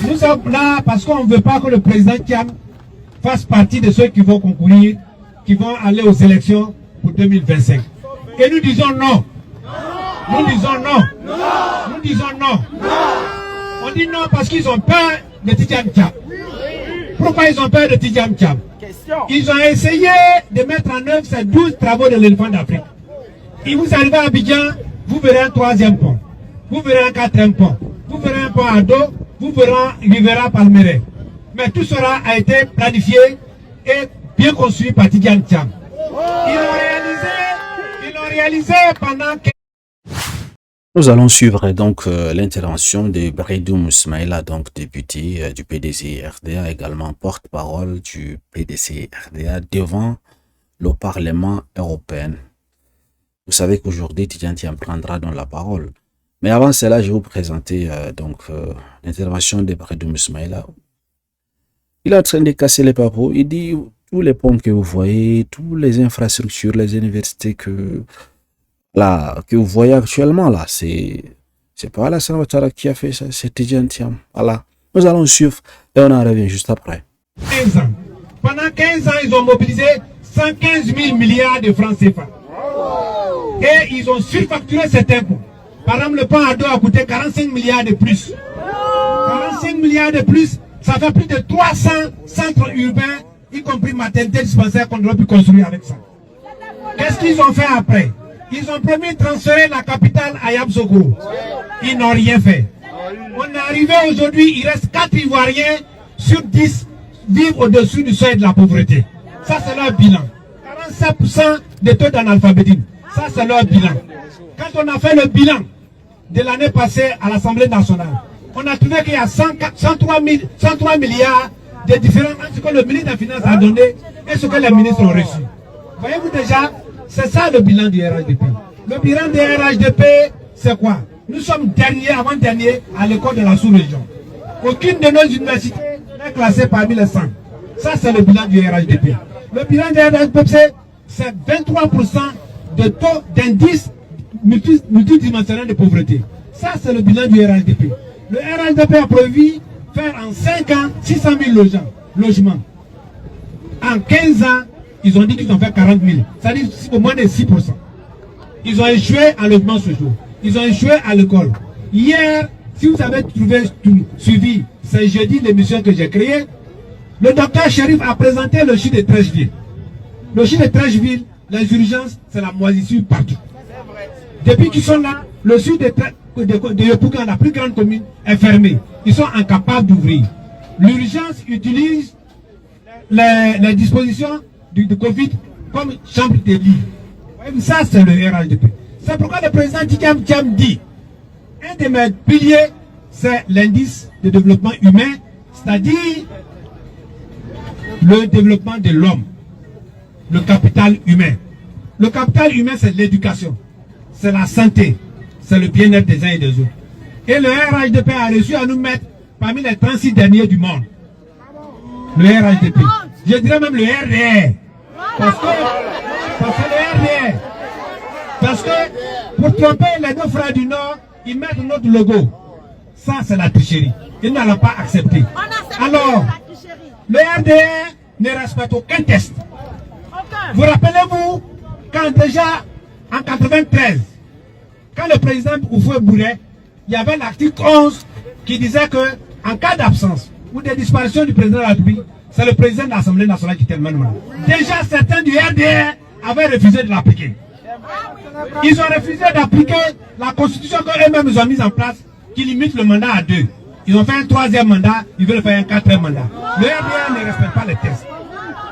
Nous sommes là parce qu'on ne veut pas que le président Thiam fasse partie de ceux qui vont concourir, qui vont aller aux élections pour 2025. Et nous disons non. Nous disons non. Nous disons non. On dit non parce qu'ils ont peur de Tidjane Thiam. Pourquoi ils ont peur de Tidjane Thiam? Ils ont essayé de mettre en œuvre ces 12 travaux de l'éléphant d'Afrique. Et vous arrivez à Abidjan, vous verrez un 3e pont. Vous verrez un 4e pont. Vous verrez un pont à dos. Vous verrez Rivera Palmeret. Mais tout cela a été planifié et bien construit par Tidjane Thiam. Ils l'ont réalisé pendant que... Nous allons suivre donc l'intervention de Bredoum Ismaïla, donc député du PDC RDA, également porte-parole du PDC RDA devant le Parlement européen. Vous savez qu'aujourd'hui, Tidjane Thiam prendra donc la parole. Mais avant cela, je vais vous présenter l'intervention de Bredoum Ismaïla. Il est en train de casser les papos. Il dit tous les ponts que vous voyez, toutes les infrastructures, les universités que vous voyez actuellement là, c'est pas Alassane Ouattara qui a fait ça, c'est Tidjane Thiam. Voilà. Nous allons suivre et on en revient juste après. 15 ans. Pendant 15 ans, ils ont mobilisé 115 000 milliards de francs CFA. Et ils ont surfacturé certains points. Par exemple, le pont à dos a coûté 45 milliards de plus. 45 milliards de plus, ça fait plus de 300 centres urbains, y compris maternité dispensaire qu'on doit pu construire avec ça. Qu'est-ce qu'ils ont fait après? Ils ont promis de transférer la capitale à Yamoussoukro. Ils n'ont rien fait. On est arrivé aujourd'hui, il reste 4 Ivoiriens sur 10 vivent au-dessus du seuil de la pauvreté. Ça, c'est leur bilan. 47% de taux d'analphabétisme. Ça, c'est leur bilan. Quand on a fait le bilan de l'année passée à l'Assemblée nationale, on a trouvé qu'il y a 103 milliards de différents entre ce que le ministre des Finances a donné et ce que les ministres ont reçu. Voyez-vous déjà, c'est ça le bilan du RHDP. Le bilan du RHDP, c'est quoi? Nous sommes derniers, avant-derniers, à l'école de la sous-région. Aucune de nos universités n'est classée parmi les 100. Ça, c'est le bilan du RHDP. Le bilan du RHDP, c'est 23% de taux d'indice multidimensionnel de pauvreté. Ça, c'est le bilan du RHDP. Le RHDP a prévu faire en 5 ans 600 000 logements. En 15 ans, ils ont dit qu'ils ont fait 40 000. Ça dit au moins de 6%. Ils ont échoué en logement social. Ils ont échoué à l'école. Hier, si vous avez suivi, c'est jeudi l'émission que j'ai créée, le docteur Chérif a présenté le chiffre de 13 villes. Le chiffre de 13 villes, les urgences, c'est la moisissure partout. Depuis qu'ils sont là, le sud de Yopougon, la plus grande commune, est fermé. Ils sont incapables d'ouvrir. L'urgence utilise les dispositions de Covid comme chambre de lit. Ça, c'est le RHDP. C'est pourquoi le président Tidjane Thiam dit, un de mes piliers, c'est l'indice de développement humain, c'est-à-dire le développement de l'homme, le capital humain. Le capital humain, c'est l'éducation, c'est la santé, c'est le bien-être des uns et des autres. Et le RHDP a réussi à nous mettre parmi les 36 derniers du monde. Le RHDP. Je dirais même le RDR. Parce que le RDR. Parce que pour tromper les deux frères du Nord, ils mettent notre logo. Ça, c'est la tricherie. Ils ne l'ont pas accepté. Alors, le RDR ne respecte aucun test. Vous rappelez-vous, quand déjà, en 93, quand le président Houphouët-Boigny, il y avait l'article 11 qui disait que, en cas d'absence ou de disparition du président de la République, c'est le président de l'Assemblée nationale qui termine le mandat. Déjà, certains du RDR avaient refusé de l'appliquer. Ils ont refusé d'appliquer la constitution qu'eux-mêmes ont mise en place, qui limite le mandat à 2. Ils ont fait un 3e mandat, ils veulent faire un 4e mandat. Le RDR ne respecte pas les tests.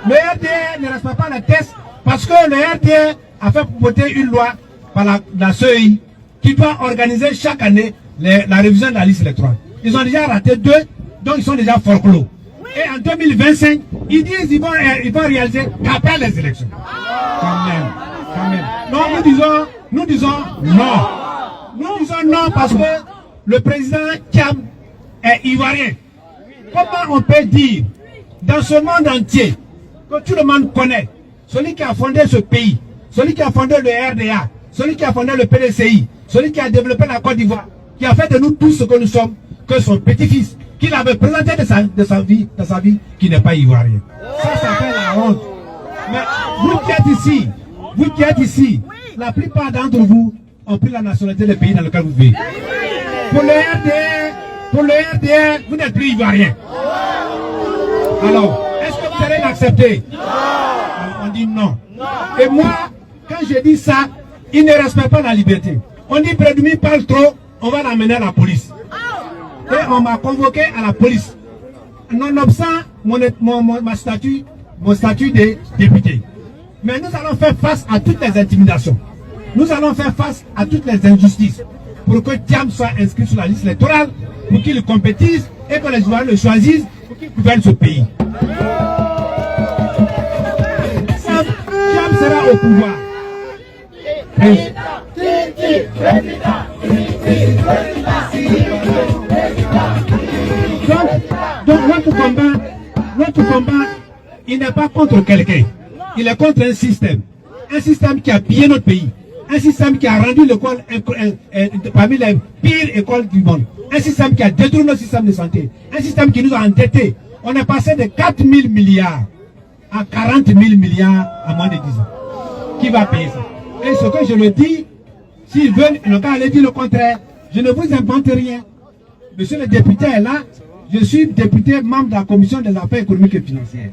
Le RDR ne respecte pas les tests parce que le RDR a fait voter une loi par la CEI qui doit organiser chaque année la révision de la liste électorale. Ils ont déjà raté 2, donc ils sont déjà forclos. Et en 2025, ils disent qu'ils vont réaliser qu'après les élections. Quand même. Non, nous disons non. Nous disons non parce que le président Thiam est ivoirien. Comment on peut dire dans ce monde entier que tout le monde connaît, celui qui a fondé ce pays, celui qui a fondé le RDA, celui qui a fondé le PDCI, celui qui a développé la Côte d'Ivoire, qui a fait de nous tous ce que nous sommes, que son petit-fils qu'il avait présenté de sa vie, qui n'est pas ivoirien. Ça s'appelle la honte. Mais vous qui êtes ici, la plupart d'entre vous ont pris la nationalité des pays dans lesquels vous vivez. Pour le RDR, vous n'êtes plus ivoirien. Alors, est-ce que vous allez l'accepter? On dit non. Et moi, quand je dis ça, il ne respecte pas la liberté. On dit Brédoumi parle trop, on va l'amener à la police. Et on m'a convoqué à la police. Nonobstant mon statut de député. Mais nous allons faire face à toutes les intimidations. Nous allons faire face à toutes les injustices pour que Thiam soit inscrit sur la liste électorale, pour qu'il compétisse et que les joueurs le choisissent pour qu'il gouverne ce pays. Thiam sera au pouvoir. Donc notre combat, il n'est pas contre quelqu'un. Il est contre un système qui a pillé notre pays, un système qui a rendu l'école parmi les pires écoles du monde, un système qui a détruit notre système de santé, un système qui nous a endettés. On est passé de 4 000 milliards à 40 000 milliards en moins de 10 ans. Qui va payer ça? Et ce que je le dis, s'ils veulent, ils n'ont qu'à aller dire le contraire. Je ne vous invente rien. Monsieur le député est là. Je suis député membre de la commission des affaires économiques et financières.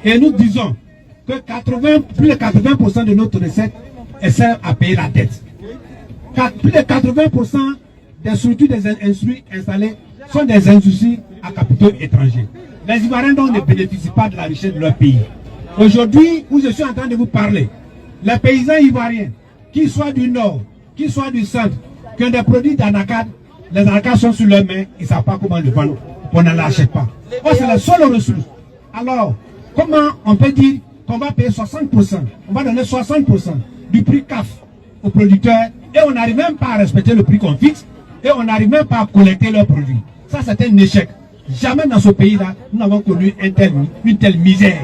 Et nous disons que plus de 80% de notre recette sert à payer la dette. Plus de 80% des structures des industries installées sont des industries à capitaux étrangers. Les Ivoiriens donc ne bénéficient pas de la richesse de leur pays. Aujourd'hui, où je suis en train de vous parler, les paysans ivoiriens, qu'ils soient du nord, qu'ils soient du centre, qui ont des produits d'anacade, les anacades sont sur leurs mains, ils ne savent pas comment le vendre, on ne l'achète pas. Oh, c'est la seule ressource. Alors, comment on peut dire qu'on va payer 60%, on va donner 60% du prix CAF aux producteurs et on n'arrive même pas à respecter le prix qu'on fixe et on n'arrive même pas à collecter leurs produits. Ça, c'est un échec. Jamais dans ce pays-là, nous n'avons connu une telle misère,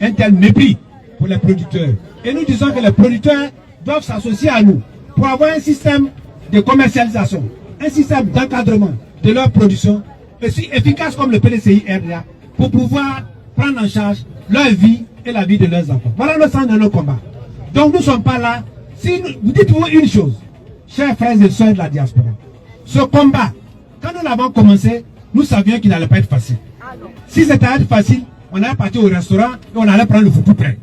un tel mépris pour les producteurs. Et nous disons que les producteurs doivent s'associer à nous pour avoir un système de commercialisation, un système d'encadrement de leur production aussi efficace comme le PDCI RDA pour pouvoir prendre en charge leur vie et la vie de leurs enfants. Voilà le sens de nos combats. Donc nous ne sommes pas là. Si vous dites-vous une chose, chers frères et sœurs de la diaspora, ce combat, quand nous l'avons commencé, nous savions qu'il n'allait pas être facile. Si c'était facile, on allait partir au restaurant et on allait prendre le foutu prêt.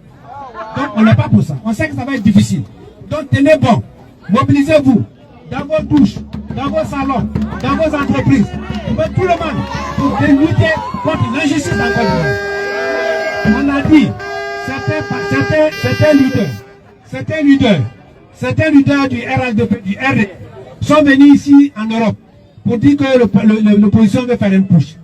Donc on n'est pas pour ça. On sait que ça va être difficile. Donc tenez bon. Mobilisez-vous dans vos douches, dans vos salons, dans vos entreprises. Tout le monde pour lutter contre l'injustice dans le monde. On a dit, certains leaders du RLDP, du RD, sont venus ici en Europe pour dire que l'opposition veut faire une push.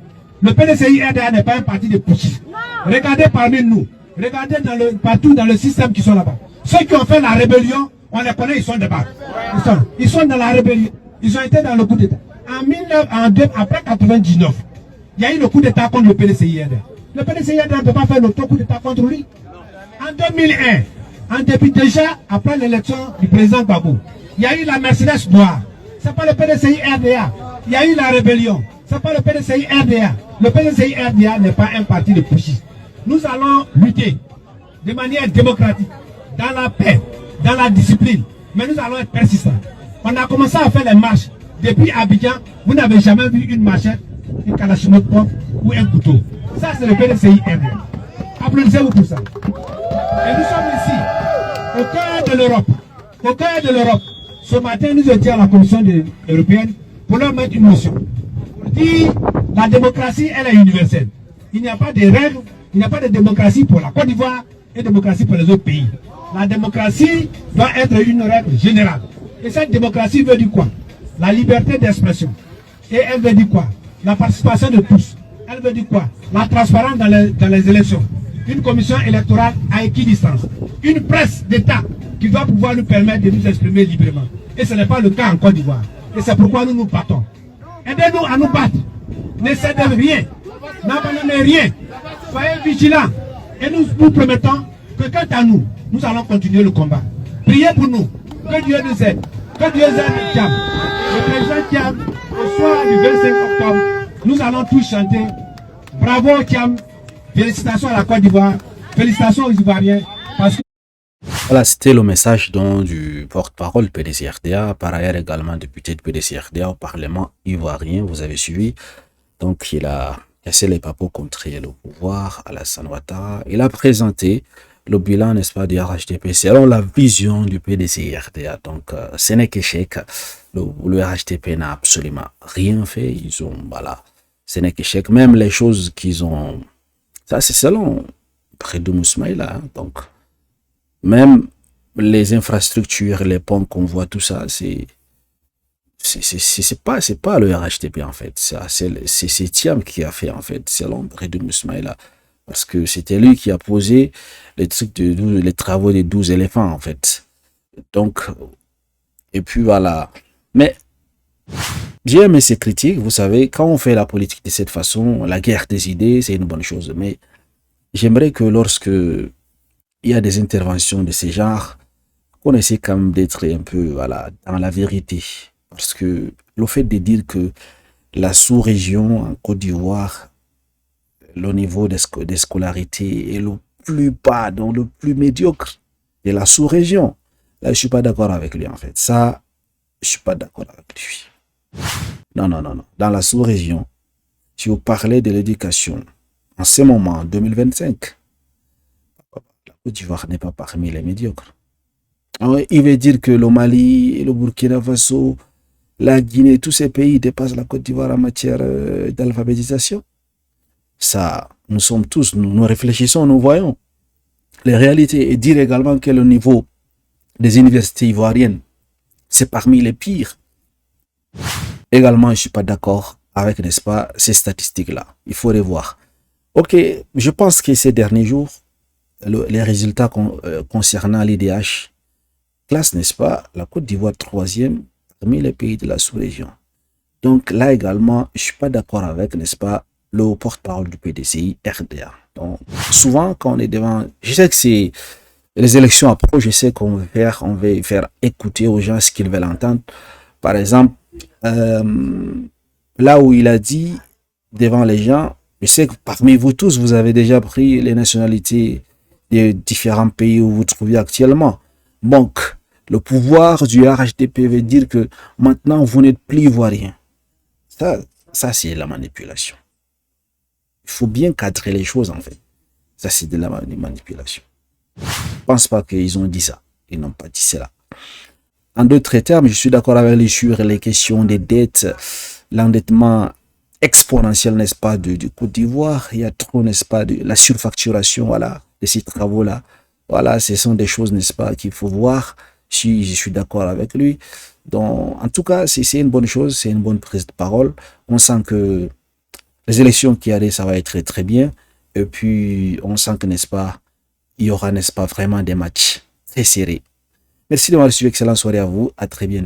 Le PDCI RDA n'est pas un parti de push. Regardez parmi nous, regardez partout dans le système qui sont là-bas. Ceux qui ont fait la rébellion, on les connaît, ils sont là-bas. Ils sont dans la rébellion. Ils ont été dans le coup d'État. Après 99, il y a eu le coup d'État contre le PDCI RDA. Le PDCI RDA ne peut pas faire le coup d'État contre lui. En 2001, depuis déjà, après l'élection du président Gbagbo, il y a eu la Mercedes noire. Ce n'est pas le PDCI RDA. Il y a eu la rébellion. Ce n'est pas le PDCI RDA. Le PDCI RDA n'est pas un parti de pushistes. Nous allons lutter de manière démocratique, dans la paix, dans la discipline. Mais nous allons être persistants. On a commencé à faire les marches. Depuis Abidjan, vous n'avez jamais vu une machette, une kalachnikov ou un couteau. Ça, c'est le PDCI RDA. Applaudissez-vous pour ça. Et nous sommes ici, au cœur de l'Europe. Au cœur de l'Europe. Ce matin, nous étions à la Commission européenne pour leur mettre une motion. Pour dire la démocratie, elle est universelle. Il n'y a pas de règles, il n'y a pas de démocratie pour la Côte d'Ivoire et démocratie pour les autres pays. La démocratie doit être une règle générale. Et cette démocratie veut dire quoi? La liberté d'expression. Et elle veut dire quoi? La participation de tous. Elle veut dire quoi? La transparence dans les élections. Une commission électorale à équidistance. Une presse d'État qui doit pouvoir nous permettre de nous exprimer librement. Et ce n'est pas le cas en Côte d'Ivoire. Et c'est pourquoi nous nous battons. Aidez-nous à nous battre. Ne cédez rien. N'abandonnez rien. Soyez vigilants. Et nous vous promettons que quant à nous, nous allons continuer le combat. Priez pour nous. Que Dieu nous aide. Que Dieu aide Thiam. Le président Thiam, au soir du 25 octobre, nous allons tous chanter. Bravo Thiam, félicitations à la Côte d'Ivoire, félicitations aux Ivoiriens. Parce que... Voilà, c'était le message du porte-parole PDC-RDA, par ailleurs également député de PDC-RDA au Parlement ivoirien, vous avez suivi. Donc il a cassé les papeaux contre le pouvoir, Alassane Ouattara. Il a présenté le bilan, n'est-ce pas, du RHDP selon la vision du PDC-RDA. Donc ce n'est qu'échec. Le RHDP n'a absolument rien fait. Ils ont, voilà, ce n'est qu'échec. Même les choses qu'ils ont, ça c'est selon Brédoum Ismaïla, hein, donc même les infrastructures, les ponts qu'on voit, tout ça, c'est pas le RHDP en fait. C'est Thiam qui a fait en fait, selon Brédoum Ismaïla. Parce que c'était lui qui a posé les trucs les travaux des 12 éléphants en fait. Donc, et puis voilà. Mais j'ai aimé ces critiques. Vous savez, quand on fait la politique de cette façon, la guerre des idées, c'est une bonne chose. Mais j'aimerais que lorsque il y a des interventions de ce genre, qu'on essaie quand même d'être un peu, voilà, dans la vérité. Parce que le fait de dire que la sous-région en Côte d'Ivoire, le niveau de scolarité est le plus bas, donc le plus médiocre de la sous-région, là, je suis pas d'accord avec lui en fait. Ça, je suis pas d'accord avec lui. Non, non, non, non. Dans la sous-région, si vous parlez de l'éducation, en ce moment, en 2025, la Côte d'Ivoire n'est pas parmi les médiocres. Il veut dire que le Mali, le Burkina Faso, la Guinée, tous ces pays dépassent la Côte d'Ivoire en matière d'alphabétisation. Ça, nous sommes tous, nous réfléchissons, nous voyons les réalités. Et dire également que le niveau des universités ivoiriennes, c'est parmi les pires. Également, je ne suis pas d'accord avec, n'est-ce pas, ces statistiques-là. Il faut les voir. Ok, je pense que ces derniers jours, les résultats concernant l'IDH classe, n'est-ce pas, la Côte d'Ivoire 3e parmi les pays de la sous-région. Donc là également, je ne suis pas d'accord avec, n'est-ce pas, le porte-parole du PDCI RDA. Donc souvent, quand on est devant, je sais que c'est les élections approchent, je sais qu'on veut faire écouter aux gens ce qu'ils veulent entendre. Par exemple, là où il a dit devant les gens, je sais que parmi vous tous, vous avez déjà pris les nationalités des différents pays où vous vous trouvez actuellement. Donc, le pouvoir du RHDP veut dire que maintenant, vous n'êtes plus ivoirien. Ça c'est la manipulation. Il faut bien cadrer les choses, en fait. Ça, c'est de la manipulation. Je ne pense pas qu'ils ont dit ça. Ils n'ont pas dit cela. En d'autres termes, je suis d'accord avec les sur les questions des dettes, l'endettement exponentiel, n'est-ce pas, du Côte d'Ivoire. Il y a trop, n'est-ce pas, de la surfacturation, voilà, de ces travaux-là. Voilà, ce sont des choses, n'est-ce pas, qu'il faut voir. Si je suis d'accord avec lui. Donc, en tout cas, c'est une bonne chose, c'est une bonne prise de parole. On sent que les élections qui arrivent, ça va être très, très bien. Et puis, on sent que, n'est-ce pas, il y aura, n'est-ce pas, vraiment des matchs très serrés. Merci de m'avoir suivi. Excellente soirée à vous. À très bientôt.